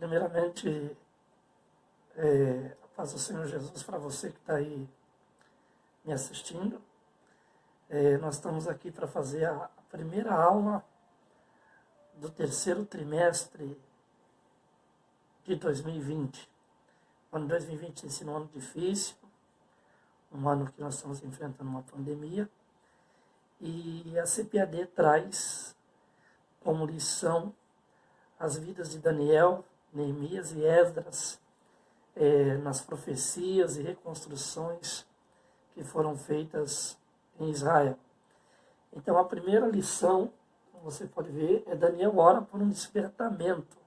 Primeiramente, a paz do Senhor Jesus para você que está aí me assistindo. Nós estamos aqui para fazer a primeira aula do terceiro trimestre de 2020. O ano 2020 tem sido um ano difícil, um ano que nós estamos enfrentando uma pandemia, e a CPAD traz como lição as vidas de Daniel, Neemias e Esdras, nas profecias e reconstruções que foram feitas em Israel. Então, a primeira lição, como você pode ver, é Daniel ora por um despertamento.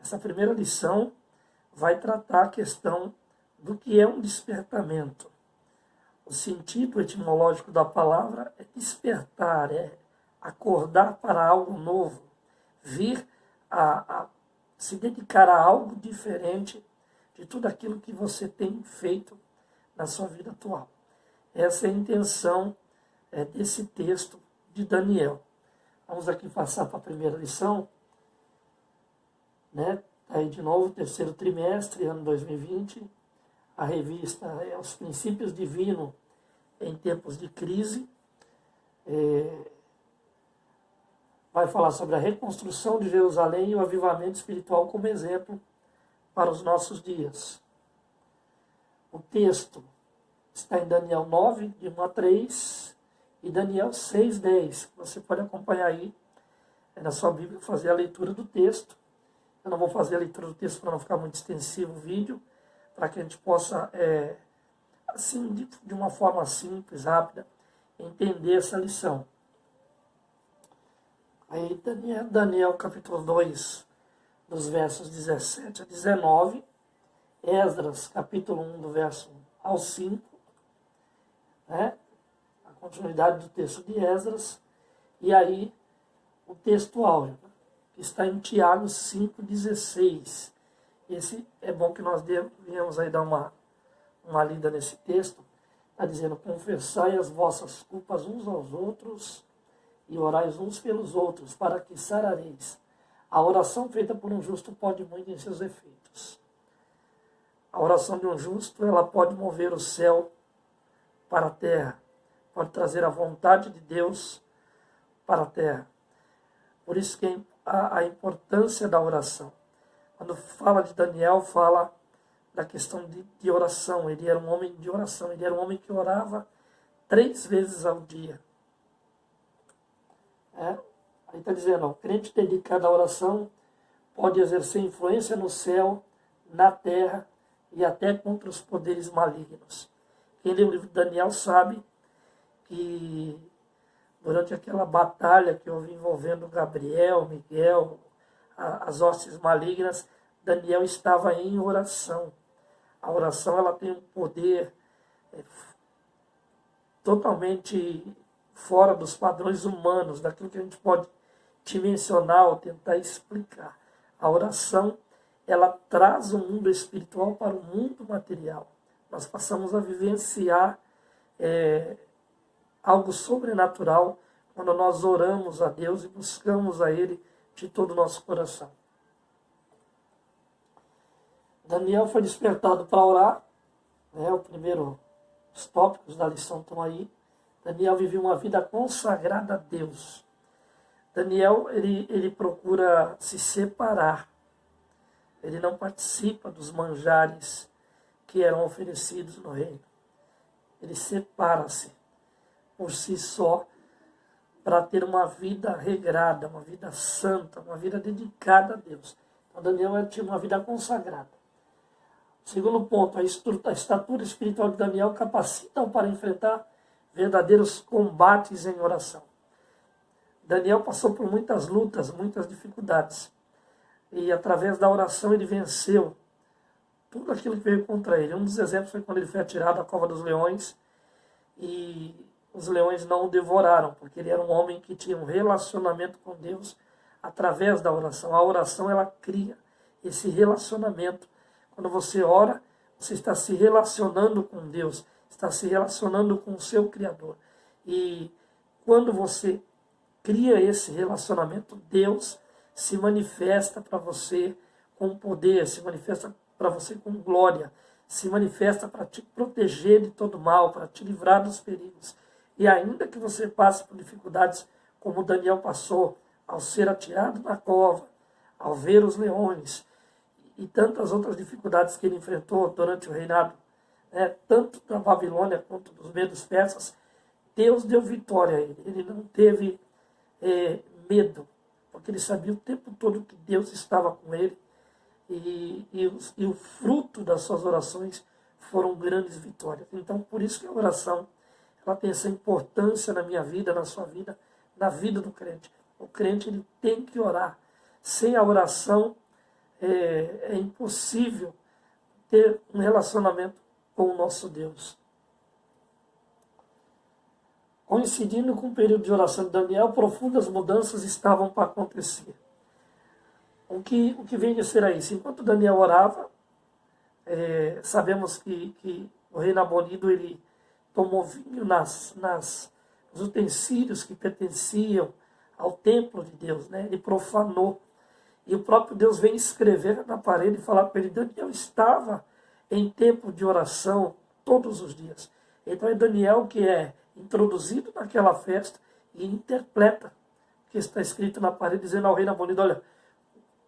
Essa primeira lição vai tratar a questão do que é um despertamento. O sentido etimológico da palavra é despertar, é acordar para algo novo, vir a se dedicar a algo diferente de tudo aquilo que você tem feito na sua vida atual. Essa é a intenção desse texto de Daniel. Vamos aqui passar para a primeira lição. Aí de novo, terceiro trimestre, ano 2020. A revista é Os Princípios Divinos em Tempos de Crise. Vai falar sobre a reconstrução de Jerusalém e o avivamento espiritual como exemplo para os nossos dias. O texto está em Daniel 9, de 1 a 3, e Daniel 6, 10. Você pode acompanhar aí na sua Bíblia, fazer a leitura do texto. Eu não vou fazer a leitura do texto para não ficar muito extensivo o vídeo, para que a gente possa, assim, de uma forma simples, rápida, entender essa lição. Aí Daniel capítulo 2, dos versos 17 a 19, Esdras capítulo 1, do verso 1 ao 5, a continuidade do texto de Esdras, e aí o texto áureo, que está em Tiago 5,16. Esse é bom que nós viemos aí dar uma lida nesse texto. Está dizendo: confessai as vossas culpas uns aos outros e orais uns pelos outros, para que sarareis. A oração feita por um justo pode muito em seus efeitos. A oração de um justo, ela pode mover o céu para a terra, pode trazer a vontade de Deus para a terra. Por isso que a importância da oração. Quando fala de Daniel, fala da questão de oração. Ele era um homem de oração, ele era um homem que orava 3 vezes ao dia. Aí está dizendo, o crente dedicado à oração pode exercer influência no céu, na terra e até contra os poderes malignos. Quem lê o livro de Daniel sabe que durante aquela batalha que houve envolvendo Gabriel, Miguel, as hostes malignas, Daniel estava em oração. A oração, ela tem um poder totalmente fora dos padrões humanos, daquilo que a gente pode dimensionar ou tentar explicar. A oração, ela traz o mundo espiritual para o mundo material. Nós passamos a vivenciar algo sobrenatural quando nós oramos a Deus e buscamos a Ele de todo o nosso coração. Daniel foi despertado para orar, os tópicos da lição estão aí. Daniel viveu uma vida consagrada a Deus. Daniel, ele procura se separar. Ele não participa dos manjares que eram oferecidos no reino. Ele separa-se por si só para ter uma vida regrada, uma vida santa, uma vida dedicada a Deus. Então Daniel tinha uma vida consagrada. Segundo ponto, a estatura espiritual de Daniel capacita-o para enfrentar verdadeiros combates em oração. Daniel passou por muitas lutas, muitas dificuldades. E através da oração ele venceu tudo aquilo que veio contra ele. Um dos exemplos foi quando ele foi atirado à cova dos leões e os leões não o devoraram, porque ele era um homem que tinha um relacionamento com Deus através da oração. A oração, ela cria esse relacionamento. Quando você ora, você está se relacionando com Deus, está se relacionando com o seu Criador. E quando você cria esse relacionamento, Deus se manifesta para você com poder, se manifesta para você com glória, se manifesta para te proteger de todo mal, para te livrar dos perigos. E ainda que você passe por dificuldades como Daniel passou, ao ser atirado na cova, ao ver os leões e tantas outras dificuldades que ele enfrentou durante o reinado, tanto da Babilônia quanto dos medos persas, Deus deu vitória a ele. Ele não teve medo, porque ele sabia o tempo todo que Deus estava com ele. E o fruto das suas orações foram grandes vitórias. Então, por isso que a oração ela tem essa importância na minha vida, na sua vida, na vida do crente. O crente ele tem que orar. Sem a oração é impossível ter um relacionamento com o nosso Deus. Coincidindo com o período de oração de Daniel, profundas mudanças estavam para acontecer. O que vem de ser isso? Enquanto Daniel orava, sabemos que o rei Nabonido ele tomou vinho nos utensílios que pertenciam ao templo de Deus, ele profanou. E o próprio Deus vem escrever na parede e falar para ele, Daniel estava em tempo de oração todos os dias. Então é Daniel que é introduzido naquela festa e interpreta o que está escrito na parede, dizendo ao rei Nabonido, olha,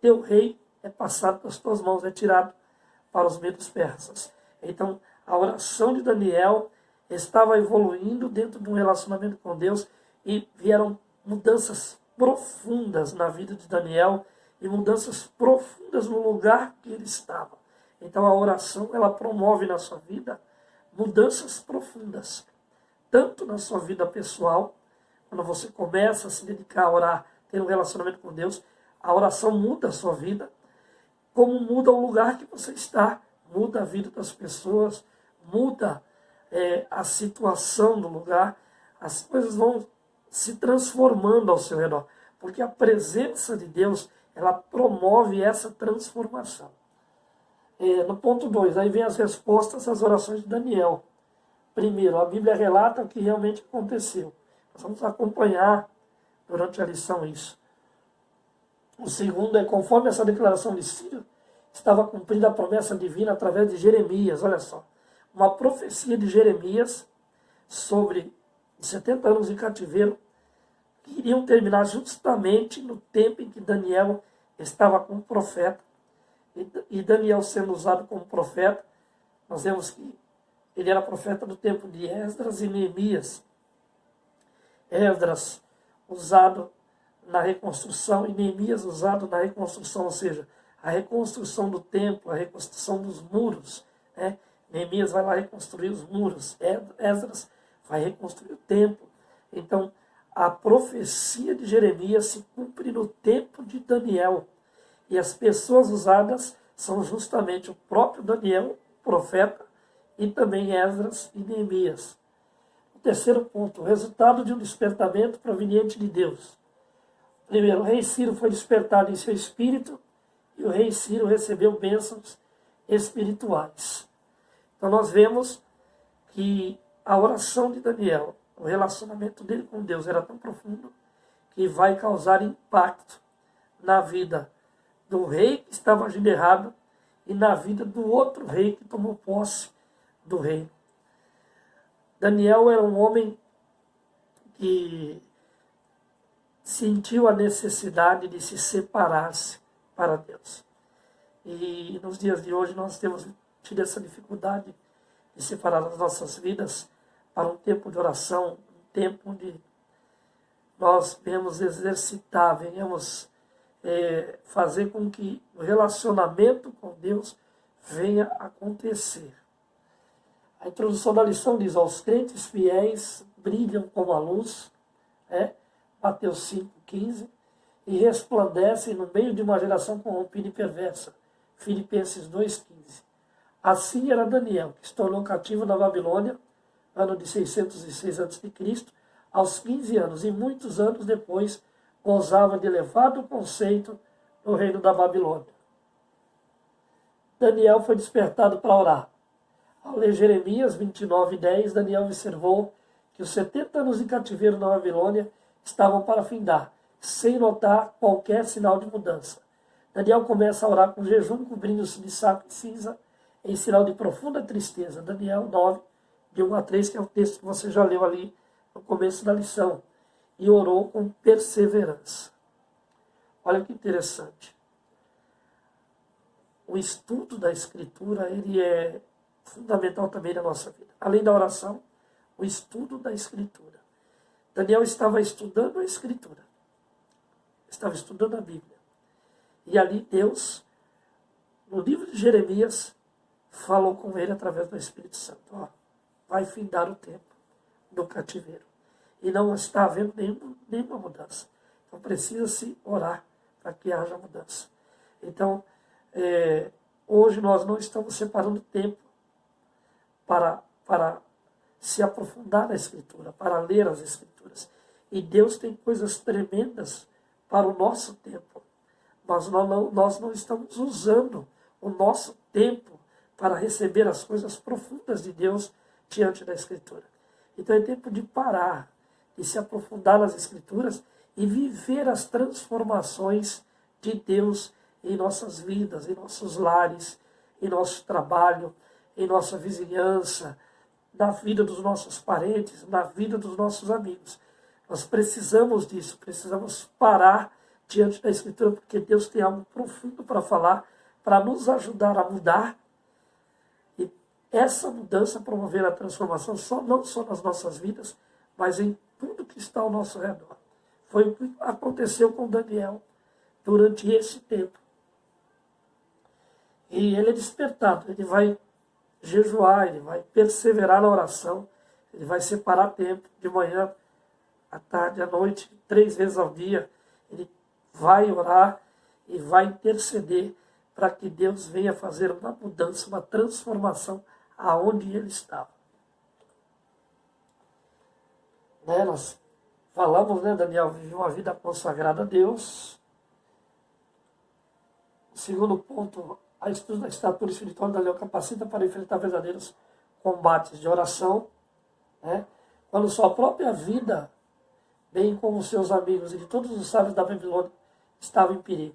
teu rei é passado das tuas mãos, é tirado para os medos persas. Então, a oração de Daniel estava evoluindo dentro de um relacionamento com Deus e vieram mudanças profundas na vida de Daniel e mudanças profundas no lugar que ele estava. Então, a oração, ela promove na sua vida mudanças profundas, tanto na sua vida pessoal, quando você começa a se dedicar a orar, ter um relacionamento com Deus, a oração muda a sua vida, como muda o lugar que você está, muda a vida das pessoas, muda a situação do lugar, as coisas vão se transformando ao seu redor, porque a presença de Deus, ela promove essa transformação. No ponto 2, aí vem as respostas às orações de Daniel. Primeiro, a Bíblia relata o que realmente aconteceu. Nós vamos acompanhar durante a lição isso. O segundo é, conforme essa declaração de Ciro, estava cumprida a promessa divina através de Jeremias. Olha só, uma profecia de Jeremias sobre os 70 anos de cativeiro que iriam terminar justamente no tempo em que Daniel estava como profeta. E Daniel sendo usado como profeta, nós vemos que ele era profeta do tempo de Esdras e Neemias. Esdras usado na reconstrução e Neemias usado na reconstrução, ou seja, a reconstrução do templo, a reconstrução dos muros. Neemias vai lá reconstruir os muros, Esdras vai reconstruir o templo. Então, a profecia de Jeremias se cumpre no tempo de Daniel. E as pessoas usadas são justamente o próprio Daniel, profeta, e também Esdras e Neemias. O terceiro ponto, o resultado de um despertamento proveniente de Deus. Primeiro, o rei Ciro foi despertado em seu espírito e o rei Ciro recebeu bênçãos espirituais. Então nós vemos que a oração de Daniel, o relacionamento dele com Deus era tão profundo que vai causar impacto na vida do rei que estava agindo errado e na vida do outro rei que tomou posse do reino. Daniel era um homem que sentiu a necessidade de se separar-se para Deus. E nos dias de hoje nós temos tido essa dificuldade de separar as nossas vidas para um tempo de oração, um tempo onde nós venhamos exercitar, venhamos fazer com que o relacionamento com Deus venha acontecer. A introdução da lição diz, os crentes fiéis brilham como a luz, Mateus 5,15, e resplandecem no meio de uma geração corrompida e perversa, Filipenses 2,15. Assim era Daniel, que se tornou cativo na Babilônia, ano de 606 a.C., aos 15 anos, e muitos anos depois gozava de elevado conceito no reino da Babilônia. Daniel foi despertado para orar. Ao ler Jeremias 29:10, Daniel observou que os 70 anos de cativeiro na Babilônia estavam para findar, sem notar qualquer sinal de mudança. Daniel começa a orar com jejum, cobrindo-se de saco e cinza, em sinal de profunda tristeza. Daniel 9, de 1 a 3, que é o texto que você já leu ali no começo da lição. E orou com perseverança. Olha que interessante. O estudo da Escritura, ele é fundamental também na nossa vida. Além da oração, o estudo da Escritura. Daniel estava estudando a Escritura. Estava estudando a Bíblia. E ali Deus, no livro de Jeremias, falou com ele através do Espírito Santo. Ó, vai findar o tempo do cativeiro. E não está havendo nenhuma mudança. Então precisa-se orar para que haja mudança. Então, hoje nós não estamos separando tempo para se aprofundar na Escritura, para ler as Escrituras. E Deus tem coisas tremendas para o nosso tempo. Mas nós não estamos usando o nosso tempo para receber as coisas profundas de Deus diante da Escritura. Então é tempo de parar, de se aprofundar nas Escrituras e viver as transformações de Deus em nossas vidas, em nossos lares, em nosso trabalho, em nossa vizinhança, na vida dos nossos parentes, na vida dos nossos amigos. Nós precisamos disso, precisamos parar diante da Escritura, porque Deus tem algo profundo para falar, para nos ajudar a mudar. E essa mudança promover a transformação não só nas nossas vidas, mas em tudo que está ao nosso redor. Foi o que aconteceu com Daniel durante esse tempo. E ele é despertado, ele vai jejuar, ele vai perseverar na oração, ele vai separar tempo de manhã, à tarde, à noite, 3 vezes ao dia. Ele vai orar e vai interceder para que Deus venha fazer uma mudança, uma transformação aonde ele estava. Nós falamos, Daniel viveu uma vida consagrada a Deus. O segundo ponto, a estudo da estatura espiritual de Daniel capacita para enfrentar verdadeiros combates de oração, quando sua própria vida, bem como seus amigos e de todos os sábios da Babilônia, estava em perigo.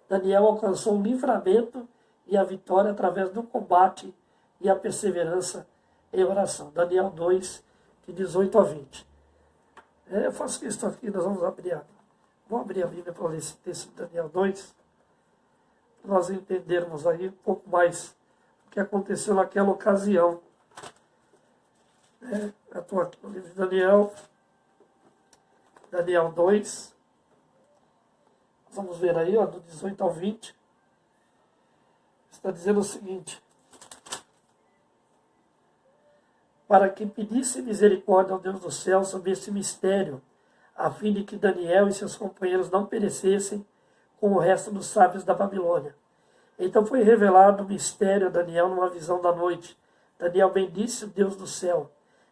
Daniel alcançou o livramento e a vitória através do combate e a perseverança em oração. Daniel 2, de 18 a 20. Eu faço questão aqui, nós vamos abrir a Bíblia para ler esse texto de Daniel 2, para nós entendermos aí um pouco mais o que aconteceu naquela ocasião. Eu estou aqui no livro de Daniel 2. Vamos ver aí, do 18 ao 20. Está dizendo o seguinte: para que pedisse misericórdia ao Deus do céu sobre esse mistério, a fim de que Daniel e seus companheiros não perecessem com o resto dos sábios da Babilônia. Então foi revelado o mistério a Daniel numa visão da noite. Daniel bendisse o Deus do céu.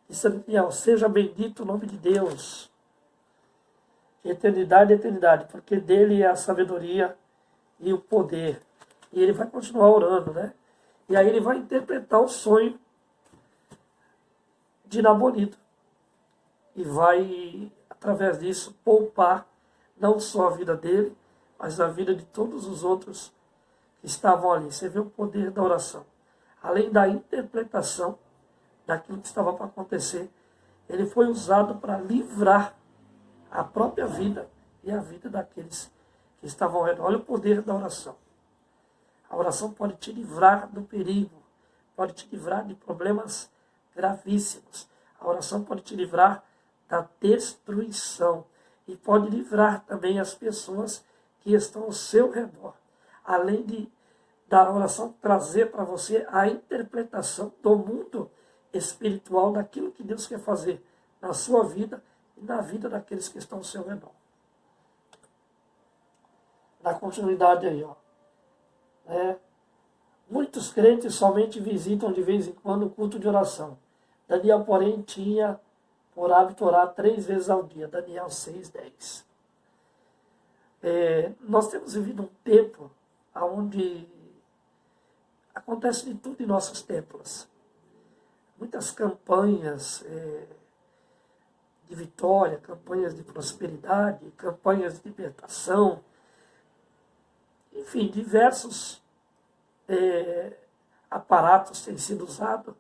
Disse a Daniel: seja bendito o nome de Deus, de eternidade a eternidade, porque dele é a sabedoria e o poder. E ele vai continuar orando, E aí ele vai interpretar o sonho de Nabonide. E vai, através disso, poupar não só a vida dele, mas a vida de todos os outros que estavam ali. Você vê o poder da oração. Além da interpretação daquilo que estava para acontecer, ele foi usado para livrar a própria vida e a vida daqueles que estavam ao redor. Olha o poder da oração. A oração pode te livrar do perigo, pode te livrar de problemas gravíssimos. A oração pode te livrar da destruição e pode livrar também as pessoas que estão ao seu redor. Além da oração trazer para você a interpretação do mundo espiritual daquilo que Deus quer fazer na sua vida e na vida daqueles que estão ao seu redor. Na continuidade aí, muitos crentes somente visitam de vez em quando o culto de oração. Daniel, porém, tinha por hábito orar 3 vezes ao dia. Daniel 6:10. Nós temos vivido um tempo onde acontece de tudo em nossos templos. Muitas campanhas de vitória, campanhas de prosperidade, campanhas de libertação. enfim, diversos aparatos têm sido usados,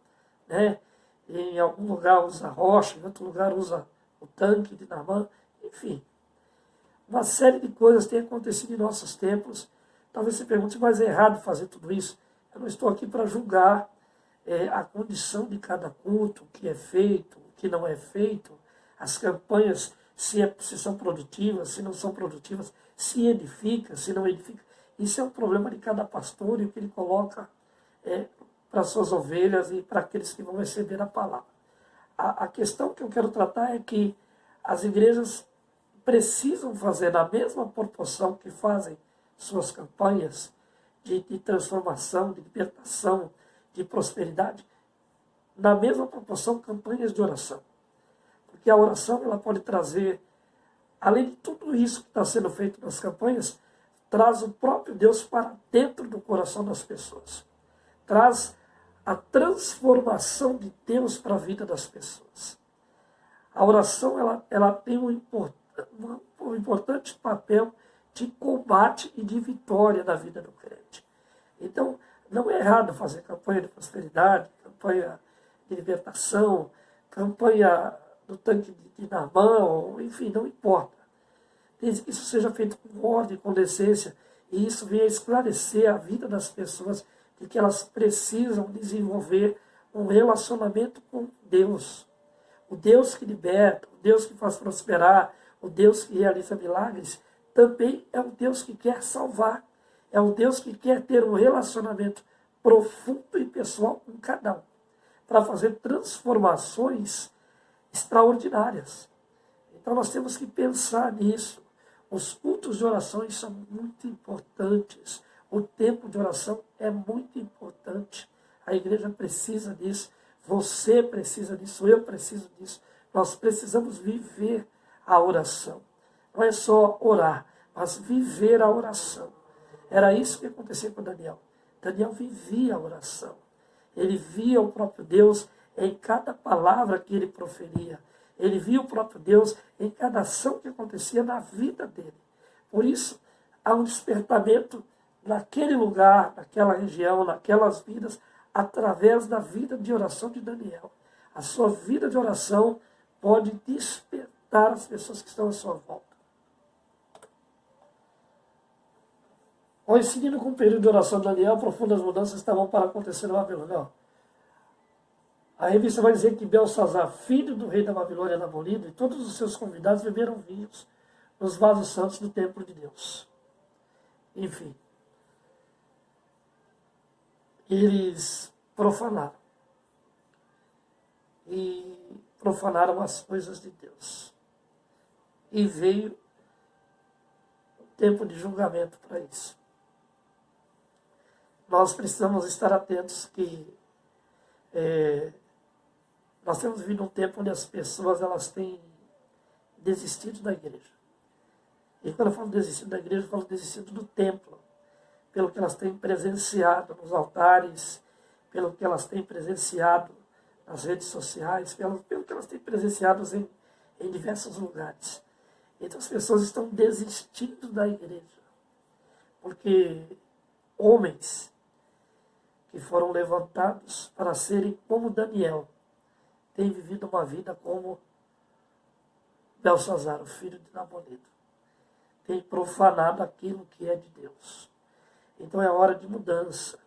né? Em algum lugar usa rocha, em outro lugar usa o tanque de Naamã, enfim. Uma série de coisas tem acontecido em nossos tempos. Talvez você pergunte, mas é errado fazer tudo isso? Eu não estou aqui para julgar a condição de cada culto, o que é feito, o que não é feito, as campanhas, se são produtivas, se não são produtivas, se edifica, se não edifica. Isso é um problema de cada pastor e o que ele coloca para suas ovelhas e para aqueles que vão receber a palavra. A questão que eu quero tratar é que as igrejas precisam fazer na mesma proporção que fazem suas campanhas de transformação, de libertação, de prosperidade, na mesma proporção campanhas de oração. Porque a oração ela pode trazer, além de tudo isso que está sendo feito nas campanhas, traz o próprio Deus para dentro do coração das pessoas. Traz a transformação de Deus para a vida das pessoas. A oração ela tem um importante papel de combate e de vitória na vida do crente. Então, não é errado fazer campanha de prosperidade, campanha de libertação, campanha do tanque de Naamã, ou, enfim, não importa. Desde que isso seja feito com ordem, com decência, e isso venha esclarecer a vida das pessoas de que elas precisam desenvolver um relacionamento com Deus. O Deus que liberta, o Deus que faz prosperar, o Deus que realiza milagres, também é um Deus que quer salvar. É um Deus que quer ter um relacionamento profundo e pessoal com cada um, para fazer transformações extraordinárias. Então nós temos que pensar nisso. Os cultos de orações são muito importantes. O tempo de oração é muito importante. A igreja precisa disso. Você precisa disso. Eu preciso disso. Nós precisamos viver a oração. Não é só orar, mas viver a oração. Era isso que acontecia com Daniel. Daniel vivia a oração. Ele via o próprio Deus em cada palavra que ele proferia. Ele via o próprio Deus em cada ação que acontecia na vida dele. Por isso, há um despertamento naquele lugar, naquela região, naquelas vidas, através da vida de oração de Daniel. A sua vida de oração pode despertar as pessoas que estão à sua volta. Coincidindo com o período de oração de Daniel, profundas mudanças estavam para acontecer na Babilônia. A revista vai dizer que Belsazar, filho do rei da Babilônia Nabonido, e todos os seus convidados beberam vinhos nos vasos santos do templo de Deus. Enfim, eles profanaram. E profanaram as coisas de Deus. E veio um tempo de julgamento para isso. Nós precisamos estar atentos que nós temos vivido um tempo onde as pessoas elas têm desistido da igreja. E quando eu falo desistido da igreja, eu falo desistido do templo, pelo que elas têm presenciado nos altares, pelo que elas têm presenciado nas redes sociais, pelo que elas têm presenciado em diversos lugares. Então as pessoas estão desistindo da igreja, porque homens que foram levantados para serem como Daniel, têm vivido uma vida como Belsazar, o filho de Nabonido. Tem profanado aquilo que é de Deus. Então é hora de mudança.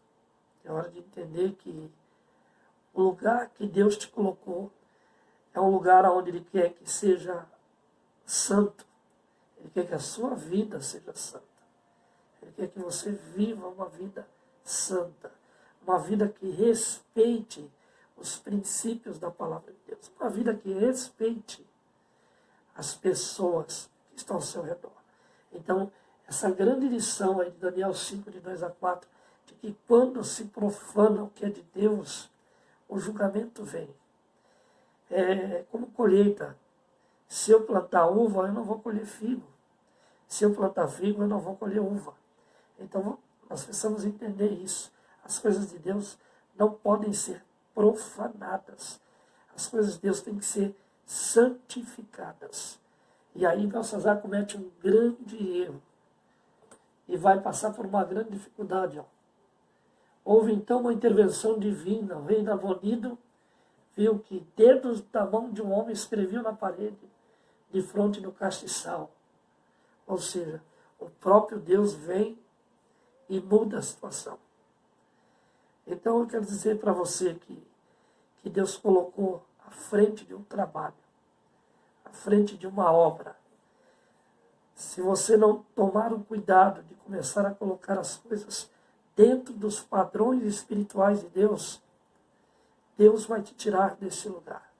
É hora de entender que o lugar que Deus te colocou é um lugar onde Ele quer que seja santo. Ele quer que a sua vida seja santa. Ele quer que você viva uma vida santa. Uma vida que respeite os princípios da palavra de Deus. Uma vida que respeite as pessoas que estão ao seu redor. Então, essa grande lição aí de Daniel 5, de 2 a 4, de que quando se profana o que é de Deus, o julgamento vem. É como colheita. Se eu plantar uva, eu não vou colher figo. Se eu plantar figo, eu não vou colher uva. Então, nós precisamos entender isso. As coisas de Deus não podem ser profanadas. As coisas de Deus têm que ser santificadas. E aí Belsazar comete um grande erro. e vai passar por uma grande dificuldade. Ó. Houve então uma intervenção divina. O rei Nabonido viu que dedos da mão de um homem escreviam na parede, de frente no castiçal. Ou seja, o próprio Deus vem e muda a situação. Então eu quero dizer para você que Deus colocou à frente de um trabalho, à frente de uma obra. Se você não tomar o cuidado de começar a colocar as coisas dentro dos padrões espirituais de Deus, Deus vai te tirar desse lugar.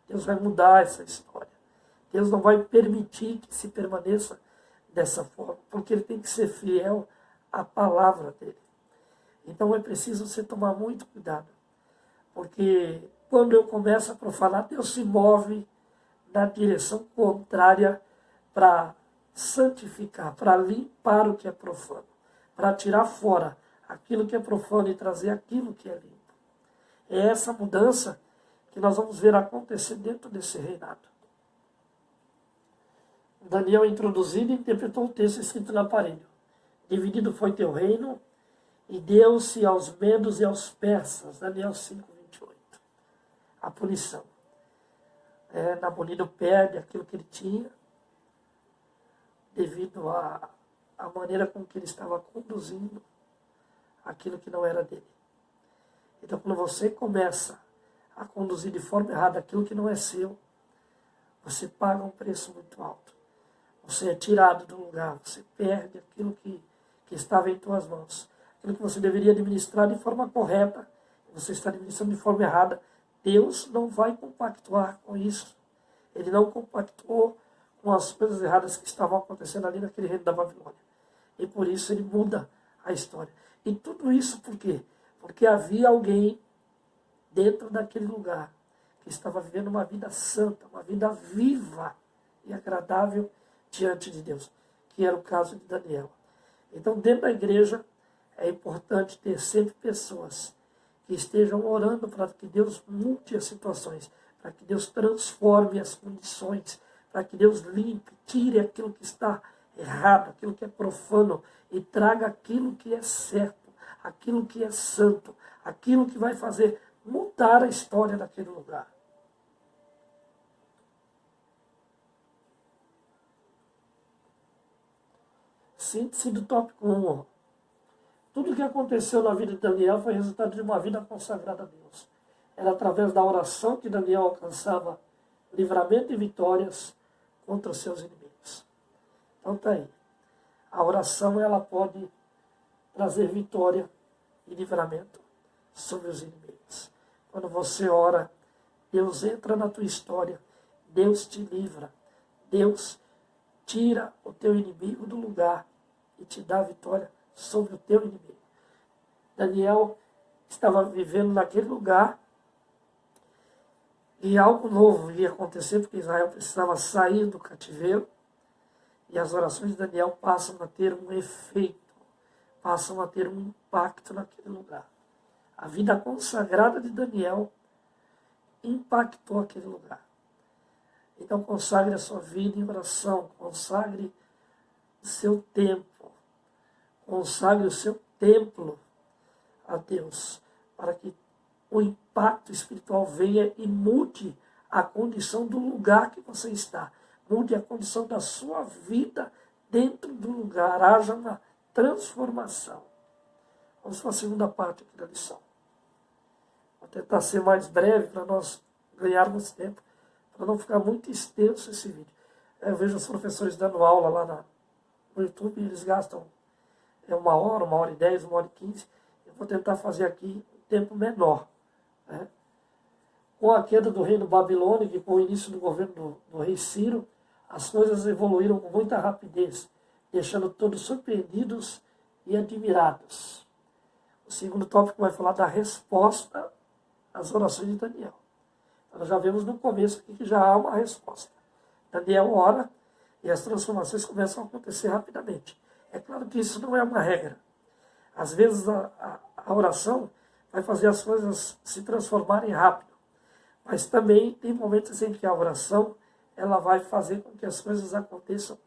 Deus vai mudar essa história. Deus não vai permitir que se permaneça dessa forma, porque Ele tem que ser fiel à palavra dEle. Então é preciso você tomar muito cuidado, porque quando eu começo a profanar, Deus se move na direção contrária para santificar, para limpar o que é profano, para tirar fora aquilo que é profano e trazer aquilo que é limpo. É essa mudança que nós vamos ver acontecer dentro desse reinado. Daniel, introduzido, interpretou o texto escrito no aparelho. Dividido foi teu reino, e deu-se aos medos e aos persas. Daniel 5:28. A punição. Nabonido perde aquilo que ele tinha, devido à maneira com que ele estava conduzindo aquilo que não era dele. Então, quando você começa a conduzir de forma errada aquilo que não é seu, você paga um preço muito alto. Você é tirado do lugar, você perde aquilo que estava em tuas mãos. Aquilo que você deveria administrar de forma correta, você está administrando de forma errada. Deus não vai compactuar com isso. Ele não compactuou com as coisas erradas que estavam acontecendo ali naquele reino da Babilônia. E por isso ele muda a história. E tudo isso por quê? Porque havia alguém dentro daquele lugar que estava vivendo uma vida santa, uma vida viva e agradável diante de Deus, que era o caso de Daniel. Então, dentro da igreja, é importante ter sempre pessoas que estejam orando para que Deus mude as situações, para que Deus transforme as condições, para que Deus limpe, tire aquilo que está errado, aquilo que é profano e traga aquilo que é certo, aquilo que é santo, aquilo que vai fazer mudar a história daquele lugar. Síntese do tópico 1. Tudo o que aconteceu na vida de Daniel foi resultado de uma vida consagrada a Deus. Era através da oração que Daniel alcançava livramento e vitórias contra os seus inimigos. Então está aí. A oração ela pode trazer vitória e livramento sobre os inimigos. Quando você ora, Deus entra na tua história, Deus te livra, Deus tira o teu inimigo do lugar e te dá vitória sobre o teu inimigo. Daniel estava vivendo naquele lugar e algo novo ia acontecer, porque Israel precisava sair do cativeiro, e as orações de Daniel passam a ter um efeito, passam a ter um impacto naquele lugar. A vida consagrada de Daniel impactou aquele lugar. Então consagre a sua vida em oração, consagre o seu tempo, consagre o seu templo a Deus, para que o impacto espiritual venha e mude a condição do lugar que você está, mude a condição da sua vida dentro do lugar, haja uma transformação. Vamos para a segunda parte aqui da lição. Vou tentar ser mais breve para nós ganharmos tempo, para não ficar muito extenso esse vídeo. Eu vejo os professores dando aula lá no YouTube, eles gastam 1 hora, 1h10, 1h15. Eu vou tentar fazer aqui um tempo menor. Né? Com a queda do reino babilônico e com o início do governo do rei Ciro, as coisas evoluíram com muita rapidez, deixando todos surpreendidos e admirados. O segundo tópico vai falar da resposta às orações de Daniel. Nós já vemos no começo aqui que já há uma resposta. Daniel ora e as transformações começam a acontecer rapidamente. É claro que isso não é uma regra. Às vezes a oração vai fazer as coisas se transformarem rápido. Mas também tem momentos em que a oração ela vai fazer com que as coisas aconteçam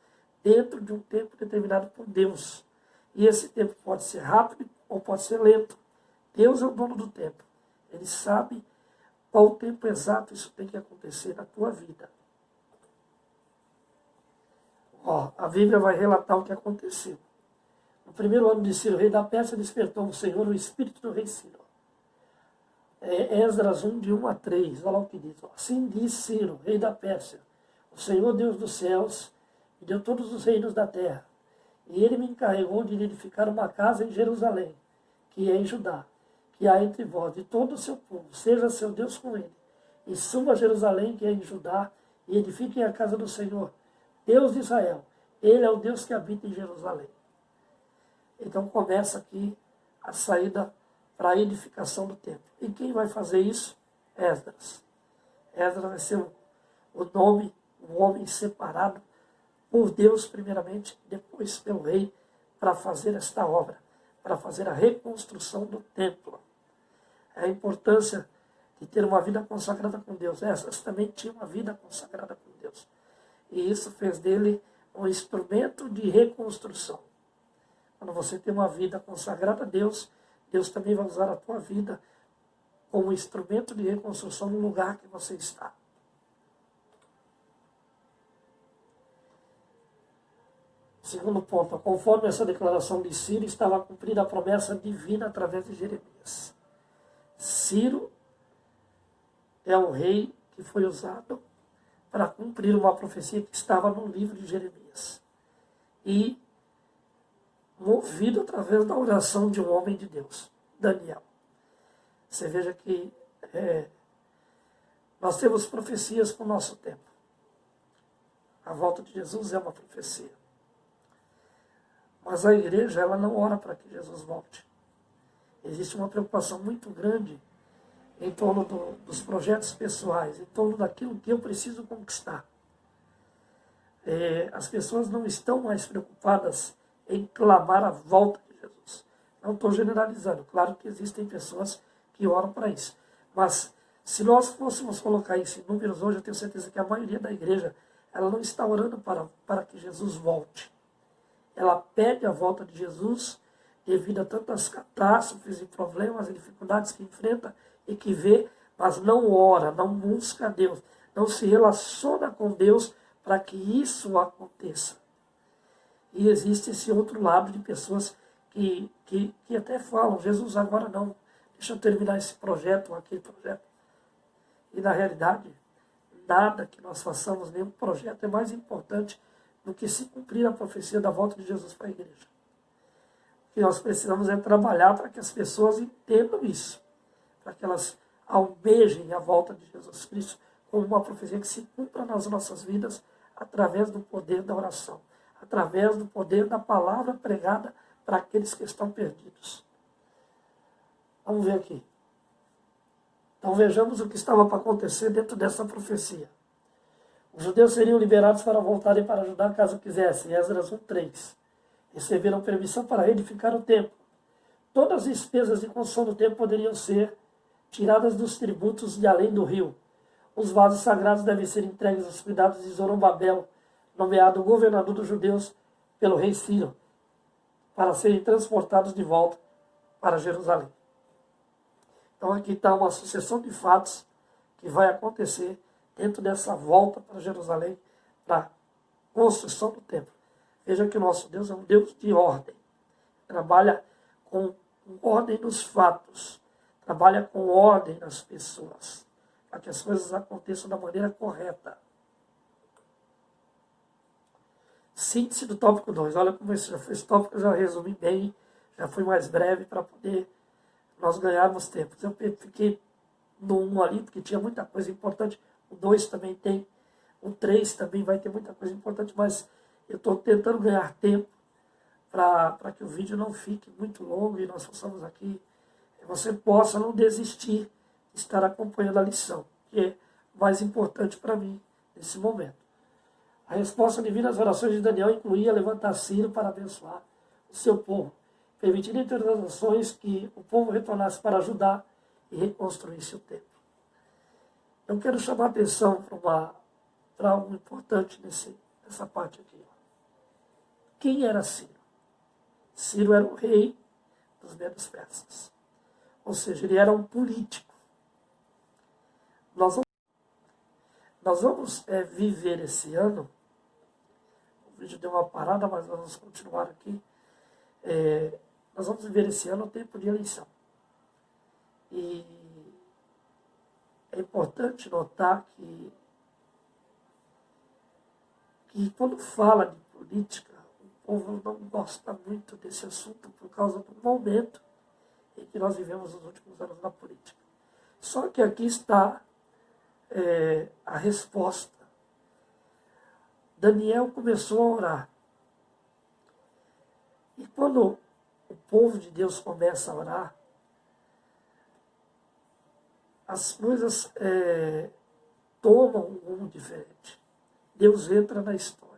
dentro de um tempo determinado por Deus. E esse tempo pode ser rápido ou pode ser lento. Deus é o dono do tempo. Ele sabe qual o tempo exato isso tem que acontecer na tua vida. A Bíblia vai relatar o que aconteceu. No primeiro ano de Ciro, rei da Pérsia, despertou o Senhor o espírito do rei Ciro. Esdras 1, de 1 a 3, olha lá o que diz. Assim diz Ciro, rei da Pérsia: o Senhor Deus dos céus me deu todos os reinos da terra, e ele me encarregou de edificar uma casa em Jerusalém, que é em Judá, que há entre vós e todo o seu povo, seja seu Deus com ele. E suba a Jerusalém, que é em Judá, e edifiquem a casa do Senhor, Deus de Israel. Ele é o Deus que habita em Jerusalém. Então começa aqui a saída para a edificação do templo. E quem vai fazer isso? Esdras. Esdras vai ser o nome, o homem separado por Deus primeiramente, depois pelo rei, para fazer esta obra, para fazer a reconstrução do templo. A importância de ter uma vida consagrada com Deus. Esdras também tinha uma vida consagrada com Deus. E isso fez dele um instrumento de reconstrução. Quando você tem uma vida consagrada a Deus, Deus também vai usar a tua vida como instrumento de reconstrução no lugar que você está. Segundo ponto, conforme essa declaração de Ciro, estava cumprida a promessa divina através de Jeremias. Ciro é o rei que foi usado para cumprir uma profecia que estava no livro de Jeremias. E movido através da oração de um homem de Deus, Daniel. Você veja que nós temos profecias para o nosso tempo. A volta de Jesus é uma profecia. Mas a igreja, ela não ora para que Jesus volte. Existe uma preocupação muito grande em torno dos projetos pessoais, em torno daquilo que eu preciso conquistar. As pessoas não estão mais preocupadas em clamar a volta de Jesus. Não estou generalizando. Claro que existem pessoas que oram para isso. Mas se nós fôssemos colocar isso em números hoje, eu tenho certeza que a maioria da igreja ela não está orando para que Jesus volte. Ela pede a volta de Jesus devido a tantas catástrofes e problemas e dificuldades que enfrenta e que vê, mas não ora, não busca a Deus, não se relaciona com Deus para que isso aconteça. E existe esse outro lado de pessoas que até falam, Jesus agora não, deixa eu terminar esse projeto ou aquele projeto. E na realidade, nada que nós façamos, nenhum projeto é mais importante do que se cumprir a profecia da volta de Jesus para a igreja. O que nós precisamos é trabalhar para que as pessoas entendam isso, para que elas almejem a volta de Jesus Cristo como uma profecia que se cumpra nas nossas vidas através do poder da oração, através do poder da palavra pregada para aqueles que estão perdidos. Vamos ver aqui. Então vejamos o que estava para acontecer dentro dessa profecia. Os judeus seriam liberados para voltarem para Judá caso quisessem. Esdras 1:3. Receberam permissão para reedificar o templo. Todas as despesas de construção do templo poderiam ser tiradas dos tributos de além do rio. Os vasos sagrados devem ser entregues aos cuidados de Zorobabel, nomeado governador dos judeus pelo rei Ciro, para serem transportados de volta para Jerusalém. Então aqui está uma sucessão de fatos que vai acontecer dentro dessa volta para Jerusalém, para a construção do templo. Veja que o nosso Deus é um Deus de ordem. Trabalha com ordem nos fatos. Trabalha com ordem nas pessoas. Para que as coisas aconteçam da maneira correta. Síntese do tópico 2. Olha como esse tópico eu já resumi bem, já fui mais breve para poder nós ganharmos tempo. Eu fiquei no 1 ali, porque tinha muita coisa importante. O 2 também tem. O 3 também vai ter muita coisa importante, mas eu estou tentando ganhar tempo para que o vídeo não fique muito longo e nós possamos aqui, você possa não desistir de estar acompanhando a lição, que é mais importante para mim nesse momento. A resposta divina às orações de Daniel incluía levantar Ciro para abençoar o seu povo, permitindo entre as nações que o povo retornasse para ajudar e reconstruir seu templo. Eu quero chamar a atenção para algo importante nessa parte aqui. Quem era Ciro? Ciro era o rei dos Medos Persas. Ou seja, ele era um político. Nós vamos viver esse ano. O vídeo deu uma parada, mas nós vamos continuar aqui. Nós vamos viver esse ano o tempo de eleição. E é importante notar que quando fala de política, o povo não gosta muito desse assunto por causa do momento em que nós vivemos nos últimos anos na política. Só que aqui está a resposta. Daniel começou a orar. E quando o povo de Deus começa a orar, as coisas tomam um rumo diferente. Deus entra na história.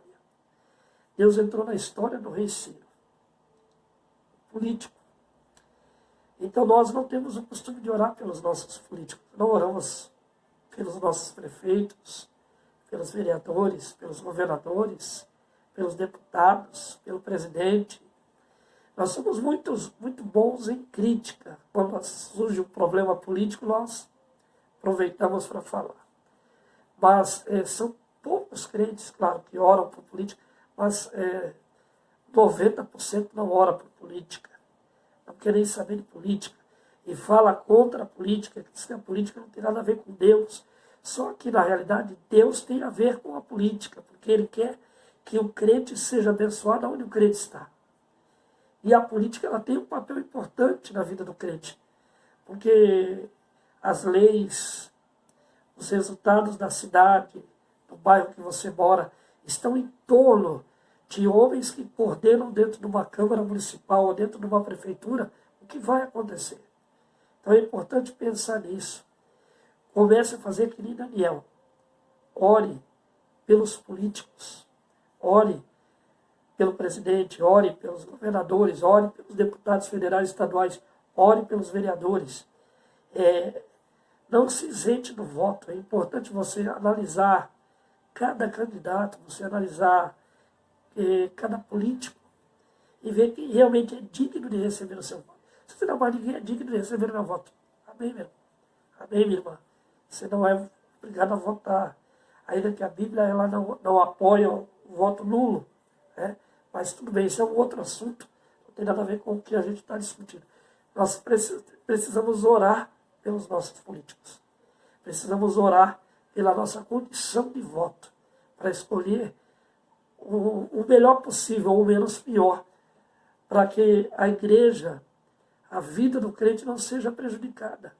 Deus entrou na história do rei Ciro, político. Então nós não temos o costume de orar pelos nossos políticos. Não oramos pelos nossos prefeitos, pelos vereadores, pelos governadores, pelos deputados, pelo presidente. Nós somos muito bons em crítica. Quando surge um problema político, nós aproveitamos para falar. Mas são poucos crentes, claro, que oram por política, mas 90% não ora por política. Não quer nem saber de política. E fala contra a política, que diz que a política não tem nada a ver com Deus. Só que, na realidade, Deus tem a ver com a política, porque Ele quer que o crente seja abençoado onde o crente está. E a política ela tem um papel importante na vida do crente, porque as leis, os resultados da cidade, do bairro que você mora, estão em torno de homens que coordenam dentro de uma Câmara Municipal ou dentro de uma prefeitura o que vai acontecer. Então é importante pensar nisso. Comece a fazer que nem Daniel. Ore pelos políticos, ore pelo presidente, ore pelos governadores, ore pelos deputados federais e estaduais, ore pelos vereadores. Não se isente do voto. É importante você analisar cada candidato, você analisar cada político e ver quem realmente é digno de receber o seu voto. Se não mais ninguém é digno de receber o meu voto. Amém, meu irmão? Amém, minha irmã? Você não é obrigado a votar. Ainda que a Bíblia ela não apoia o voto nulo. Né? Mas tudo bem, isso é um outro assunto. Não tem nada a ver com o que a gente está discutindo. Nós precisamos orar pelos nossos políticos. Precisamos orar pela nossa condição de voto. Para escolher o melhor possível, ou o menos pior. Para que a igreja, a vida do crente não seja prejudicada.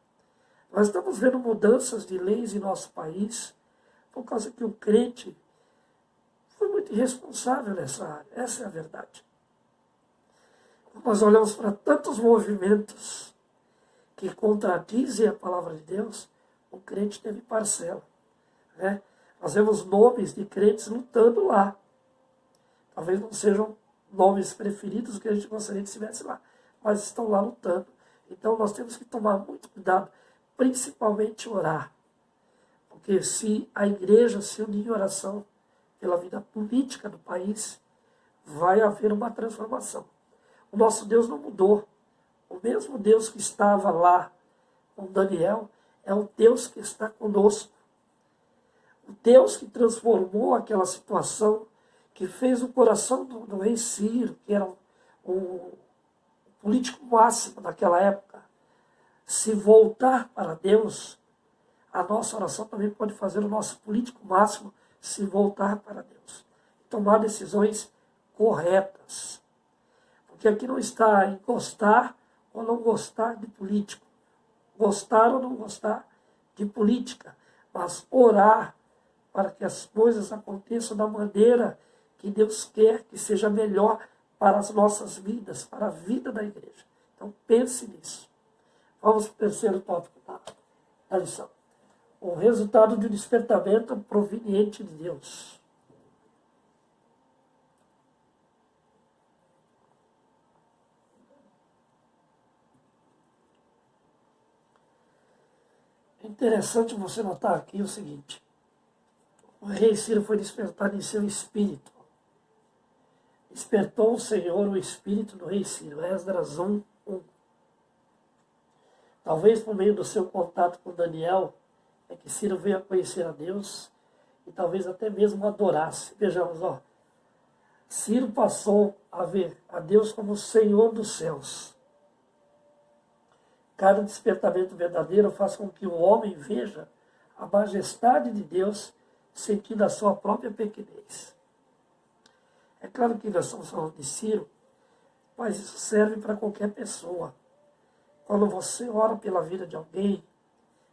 Nós estamos vendo mudanças de leis em nosso país por causa que o crente foi muito irresponsável nessa área. Essa é a verdade. Nós olhamos para tantos movimentos que contradizem a palavra de Deus, o crente teve parcela. Né? Nós vemos nomes de crentes lutando lá. Talvez não sejam nomes preferidos que a gente gostaria que estivesse lá, mas estão lá lutando. Então nós temos que tomar muito cuidado, principalmente orar. Porque se a igreja se unir em oração pela vida política do país, vai haver uma transformação. O nosso Deus não mudou. O mesmo Deus que estava lá com Daniel é o Deus que está conosco. O Deus que transformou aquela situação, que fez o coração do rei Ciro, que era o político máximo naquela época, se voltar para Deus. A nossa oração também pode fazer o nosso político máximo se voltar para Deus. Tomar decisões corretas. Porque aqui não está em gostar ou não gostar de político. Gostar ou não gostar de política. Mas orar para que as coisas aconteçam da maneira que Deus quer que seja melhor para as nossas vidas, para a vida da igreja. Então pense nisso. Vamos para o terceiro tópico da lição. O resultado de um despertamento proveniente de Deus. É interessante você notar aqui o seguinte. O rei Ciro foi despertado em seu espírito. Despertou o Senhor o espírito do rei Ciro. Esdras 1:1. Talvez por meio do seu contato com Daniel, é que Ciro veio a conhecer a Deus e talvez até mesmo adorasse. Vejamos, Ciro passou a ver a Deus como o Senhor dos céus. Cada despertamento verdadeiro faz com que o homem veja a majestade de Deus, sentindo a sua própria pequenez. É claro que nós estamos falando de Ciro, mas isso serve para qualquer pessoa. Quando você ora pela vida de alguém,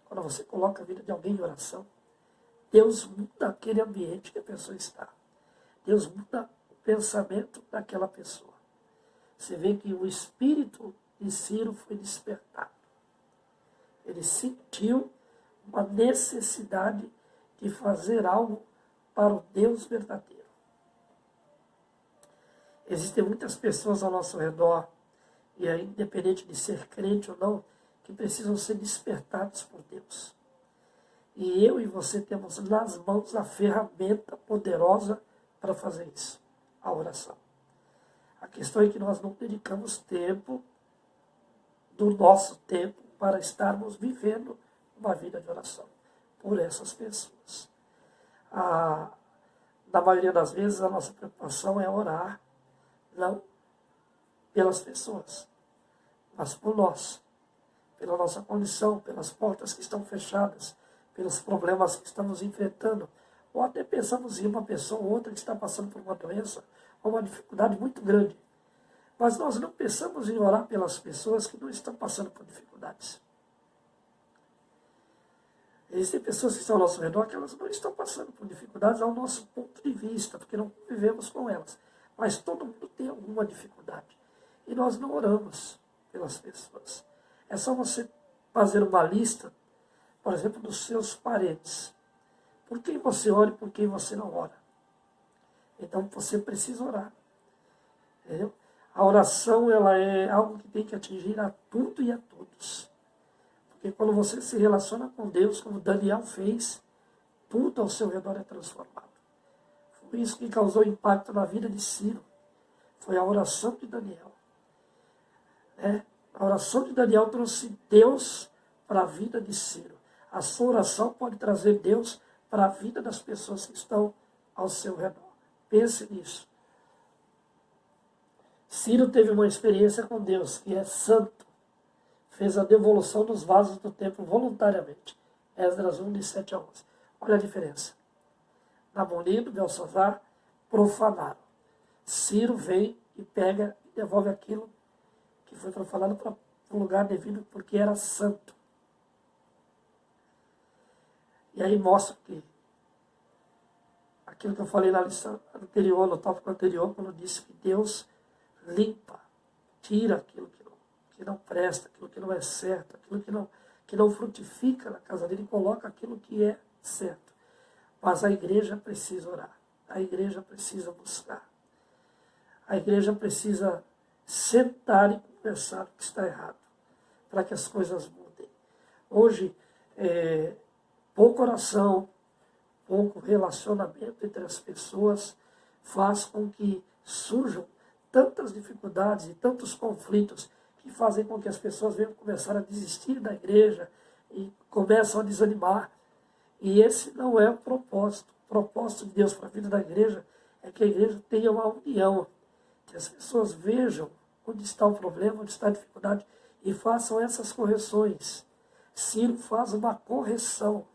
quando você coloca a vida de alguém em oração, Deus muda aquele ambiente que a pessoa está. Deus muda o pensamento daquela pessoa. Você vê que o espírito de Ciro foi despertado. Ele sentiu uma necessidade de fazer algo para o Deus verdadeiro. Existem muitas pessoas ao nosso redor, e aí, independente de ser crente ou não, que precisam ser despertados por Deus. E eu e você temos nas mãos a ferramenta poderosa para fazer isso, a oração. A questão é que nós não dedicamos tempo do nosso tempo para estarmos vivendo uma vida de oração por essas pessoas. Na maioria das vezes, a nossa preocupação é orar, não pelas pessoas, mas por nós, pela nossa condição, pelas portas que estão fechadas, pelos problemas que estamos enfrentando, ou até pensamos em uma pessoa ou outra que está passando por uma doença ou uma dificuldade muito grande. Mas nós não pensamos em orar pelas pessoas que não estão passando por dificuldades. Existem pessoas que estão ao nosso redor que elas não estão passando por dificuldades ao nosso ponto de vista, porque não vivemos com elas. Mas todo mundo tem alguma dificuldade. E nós não oramos pelas pessoas. É só você fazer uma lista, por exemplo, dos seus parentes. Por quem você ora e por quem você não ora. Então você precisa orar. Entendeu? A oração ela é algo que tem que atingir a tudo e a todos. Porque quando você se relaciona com Deus, como Daniel fez, tudo ao seu redor é transformado. Foi isso que causou impacto na vida de Ciro. Foi a oração de Daniel. A oração de Daniel trouxe Deus para a vida de Ciro. A sua oração pode trazer Deus para a vida das pessoas que estão ao seu redor. Pense nisso. Ciro teve uma experiência com Deus, que é santo. Fez a devolução dos vasos do templo voluntariamente. Esdras 1, de 7 a 11. Olha a diferença. Nabonido, Belsazar, profanaram. Ciro vem e pega e devolve aquilo que foi profanado para o lugar devido, porque era santo. E aí mostra que aquilo que eu falei na lição anterior, no tópico anterior, quando eu disse que Deus limpa, tira aquilo que não presta, aquilo que não é certo, aquilo que não frutifica na casa dele, e coloca aquilo que é certo. Mas a igreja precisa orar, a igreja precisa buscar, a igreja precisa sentar e conversar o que está errado, para que as coisas mudem. Hoje, pouca oração, pouco relacionamento entre as pessoas faz com que surjam tantas dificuldades e tantos conflitos que fazem com que as pessoas venham começar a desistir da igreja e começam a desanimar. E esse não é o propósito. O propósito de Deus para a vida da igreja é que a igreja tenha uma união, que as pessoas vejam onde está o problema, onde está a dificuldade e façam essas correções. Ciro faz uma correção.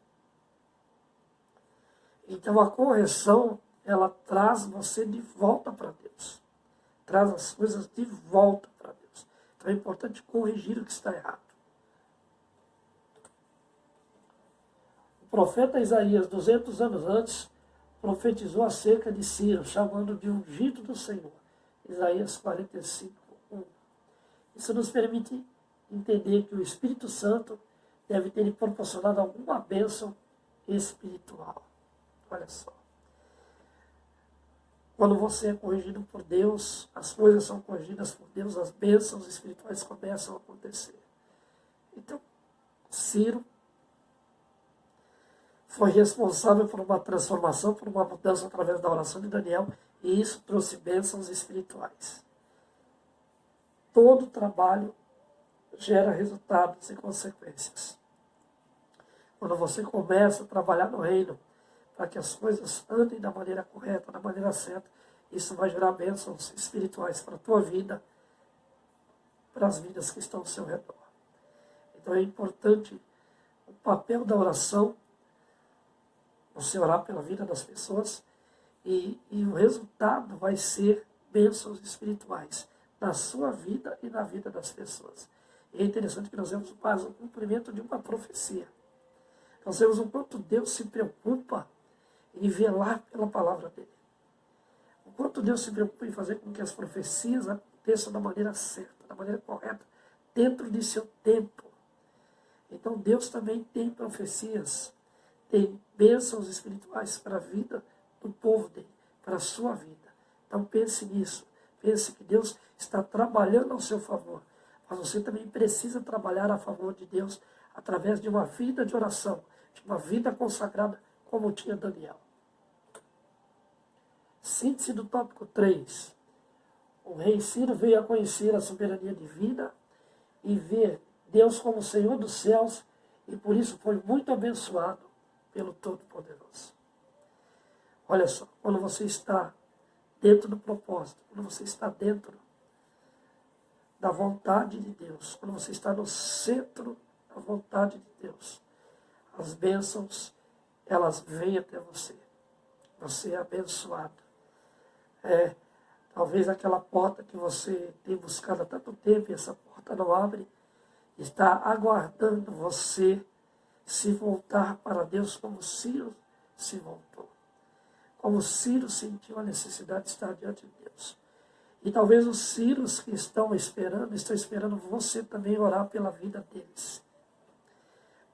Então a correção, ela traz você de volta para Deus. Traz as coisas de volta para Deus. Então é importante corrigir o que está errado. O profeta Isaías, 200 anos antes, profetizou acerca de Ciro, chamando de ungido do Senhor. Isaías 45:1. Isso nos permite entender que o Espírito Santo deve ter lhe proporcionado alguma bênção espiritual. Olha só. Quando você é corrigido por Deus, as coisas são corrigidas por Deus, as bênçãos espirituais começam a acontecer. Então, Ciro foi responsável por uma transformação, por uma mudança através da oração de Daniel, e isso trouxe bênçãos espirituais. Todo trabalho gera resultados e consequências. Quando você começa a trabalhar no reino, para que as coisas andem da maneira correta, da maneira certa, isso vai gerar bênçãos espirituais para a tua vida, para as vidas que estão ao seu redor. Então é importante o papel da oração, você orar pela vida das pessoas, e o resultado vai ser bênçãos espirituais na sua vida e na vida das pessoas. E é interessante que nós vemos quase o cumprimento de uma profecia. Nós vemos o quanto Deus se preocupa em velar pela palavra dele. O quanto Deus se preocupa em fazer com que as profecias aconteçam da maneira certa, da maneira correta, dentro de seu tempo. Então Deus também tem profecias, tem bênçãos espirituais para a vida do povo dele, para a sua vida. Então pense nisso, pense que Deus está trabalhando ao seu favor, mas você também precisa trabalhar a favor de Deus através de uma vida de oração, de uma vida consagrada como tinha Daniel. Síntese do tópico 3. O rei Ciro veio a conhecer a soberania divina e ver Deus como Senhor dos céus, e por isso foi muito abençoado pelo Todo-Poderoso. Olha só, quando você está dentro do propósito, quando você está dentro da vontade de Deus, quando você está no centro da vontade de Deus, as bênçãos, elas vêm até você. Você é abençoado. Talvez aquela porta que você tem buscado há tanto tempo e essa porta não abre, está aguardando você se voltar para Deus como Ciro se voltou. Como Ciro sentiu a necessidade de estar diante de Deus. E talvez os Ciros que estão esperando você também orar pela vida deles.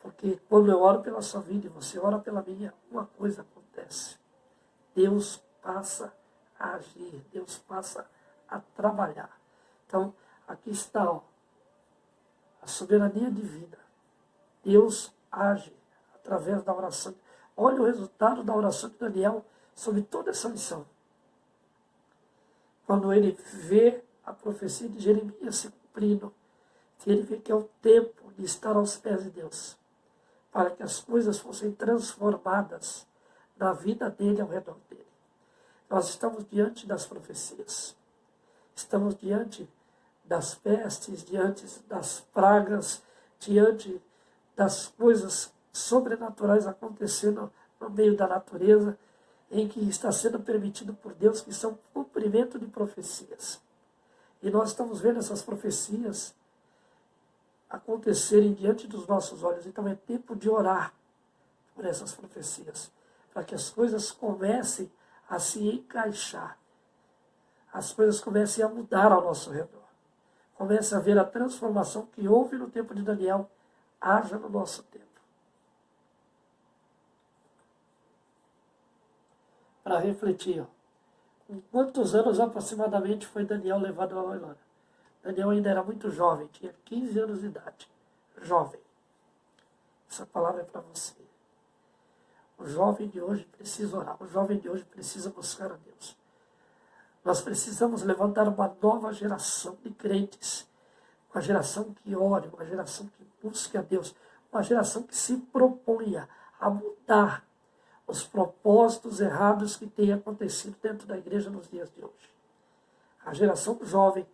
Porque quando eu oro pela sua vida e você ora pela minha, uma coisa acontece. Deus passa a agir, Deus passa a trabalhar. Então, aqui está, ó, a soberania divina. Deus age através da oração. Olha o resultado da oração de Daniel sobre toda essa missão. Quando ele vê a profecia de Jeremias se cumprindo, ele vê que é o tempo de estar aos pés de Deus, para que as coisas fossem transformadas na vida dele ao redor dele. Nós estamos diante das profecias, estamos diante das pestes, diante das pragas, diante das coisas sobrenaturais acontecendo no meio da natureza, em que está sendo permitido por Deus, que são cumprimento de profecias. E nós estamos vendo essas profecias acontecerem diante dos nossos olhos. Então é tempo de orar por essas profecias, para que as coisas comecem a se encaixar, as coisas comecem a mudar ao nosso redor. Comece a ver a transformação que houve no tempo de Daniel, haja no nosso tempo. Para refletir, ó, com quantos anos aproximadamente foi Daniel levado à Babilônia? Daniel ainda era muito jovem, tinha 15 anos de idade. Jovem. Essa palavra é para você. O jovem de hoje precisa orar, o jovem de hoje precisa buscar a Deus. Nós precisamos levantar uma nova geração de crentes, uma geração que ore, uma geração que busque a Deus, uma geração que se proponha a mudar os propósitos errados que têm acontecido dentro da igreja nos dias de hoje. A geração jovem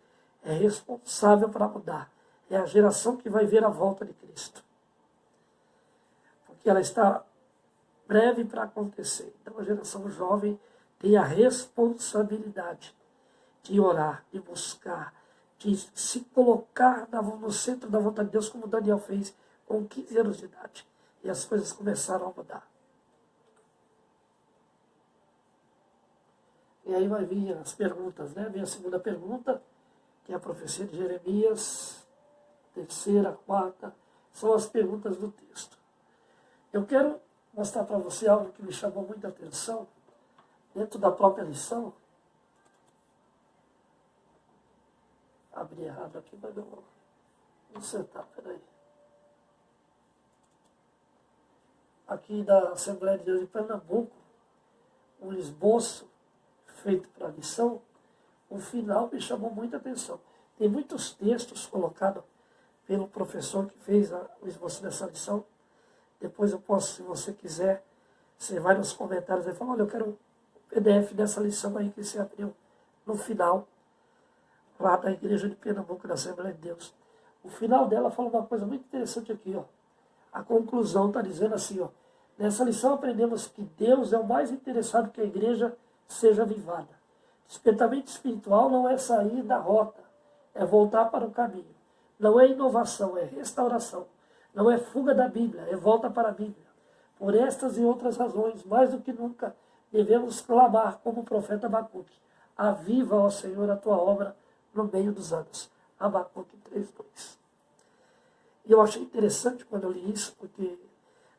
é responsável para mudar. É a geração que vai ver a volta de Cristo. Porque ela está breve para acontecer. Então a geração jovem tem a responsabilidade de orar, de buscar, de se colocar no centro da vontade de Deus, como Daniel fez com 15 anos de idade. E as coisas começaram a mudar. E aí vai vir as perguntas, né? Vem a segunda pergunta, que é a profecia de Jeremias, terceira, quarta, são as perguntas do texto. Eu quero mostrar para você algo que me chamou muita atenção, dentro da própria lição. Abri errado aqui, mas eu vou sentar, peraí. aqui da Assembleia de Deus de Pernambuco, um esboço feito para a lição, o final me chamou muita atenção. Tem muitos textos colocados pelo professor que fez o esboço dessa lição. Depois eu posso, se você quiser, você vai nos comentários e fala, olha, eu quero o PDF dessa lição aí que você abriu no final, lá da Igreja de Pernambuco, da Assembleia de Deus. O final dela fala uma coisa muito interessante aqui, ó. A conclusão está dizendo assim, ó. Nessa lição aprendemos que Deus é o mais interessado que a igreja seja avivada. Despertamento espiritual não é sair da rota, é voltar para o caminho. Não é inovação, é restauração. Não é fuga da Bíblia, é volta para a Bíblia. Por estas e outras razões, mais do que nunca, devemos clamar como o profeta Abacuque. Aviva, ó Senhor, a tua obra no meio dos anos. Abacuque 3:2. E eu achei interessante quando eu li isso, porque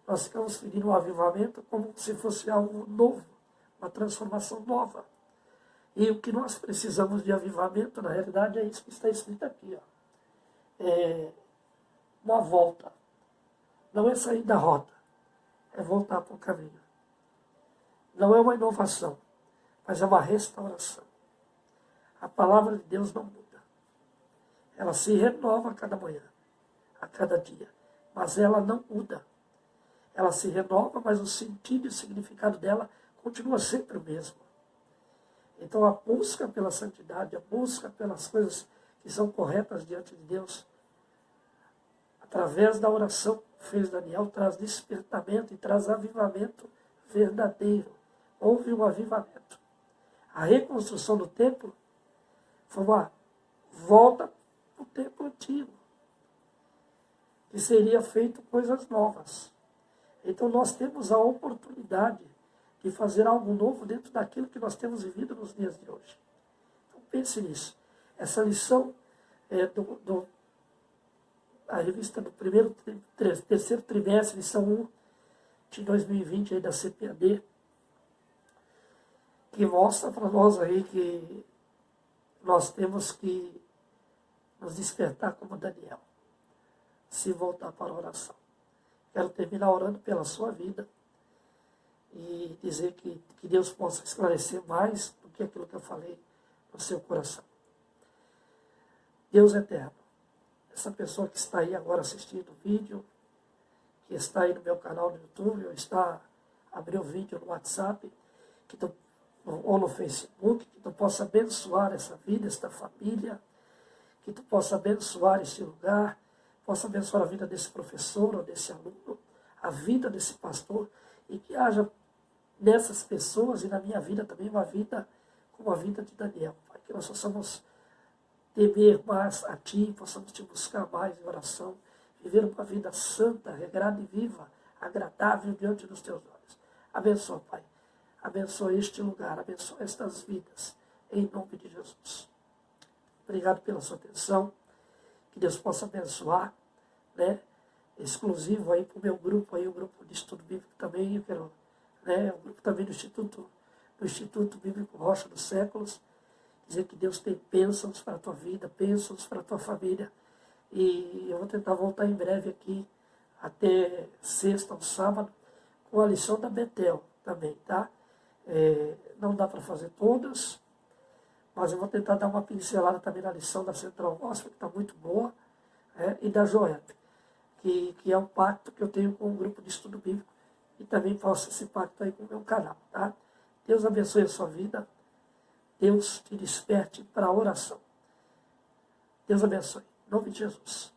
nós ficamos pedindo um avivamento como se fosse algo novo, uma transformação nova. E o que nós precisamos de avivamento, na realidade, é isso que está escrito aqui. Ó. É uma volta. Não é sair da rota, é voltar para o caminho. Não é uma inovação, mas é uma restauração. A palavra de Deus não muda. Ela se renova a cada manhã, a cada dia, mas ela não muda. Ela se renova, mas o sentido e o significado dela continua sempre o mesmo. Então a busca pela santidade, a busca pelas coisas que são corretas diante de Deus, através da oração que fez Daniel, traz despertamento e traz avivamento verdadeiro. Houve um avivamento. A reconstrução do templo foi uma volta para o templo antigo, que seria feito coisas novas. Então nós temos a oportunidade de fazer algo novo dentro daquilo que nós temos vivido nos dias de hoje. Então pense nisso. Essa lição a revista do terceiro trimestre, lição 1 de 2020 aí da CPAD, que mostra para nós aí que nós temos que nos despertar como Daniel, se voltar para a oração. Quero terminar orando pela sua vida e dizer que Deus possa esclarecer mais do que aquilo que eu falei no seu coração. Deus eterno, essa pessoa que está aí agora assistindo o vídeo, que está aí no meu canal no YouTube, ou está abrindo o vídeo no WhatsApp, ou no Facebook, que tu possa abençoar essa vida, esta família, que tu possa abençoar esse lugar, possa abençoar a vida desse professor ou desse aluno, a vida desse pastor, e que haja nessas pessoas e na minha vida também uma vida como a vida de Daniel, Pai, que nós possamos temer mais a Ti, possamos Te buscar mais em oração, viver uma vida santa, regrada e viva, agradável diante dos Teus olhos. Abençoa, Pai. Abençoa este lugar, abençoa estas vidas, em nome de Jesus. Obrigado pela sua atenção, que Deus possa abençoar, né? Exclusivo aí para o meu grupo, aí, o grupo de estudo bíblico também, eu quero, né? O grupo também do Instituto Bíblico Rocha dos Séculos, dizer que Deus tem bênçãos para a tua vida, bênçãos para a tua família, e eu vou tentar voltar em breve aqui, até sexta ou sábado, com a lição da Betel também, tá? Não dá para fazer todas, mas eu vou tentar dar uma pincelada também na lição da Central Gospel, que está muito boa, e da Joep, que é um pacto que eu tenho com o grupo de estudo bíblico, e também faço esse pacto aí com o meu canal, tá? Deus abençoe a sua vida, Deus te desperte para a oração. Deus abençoe, em nome de Jesus.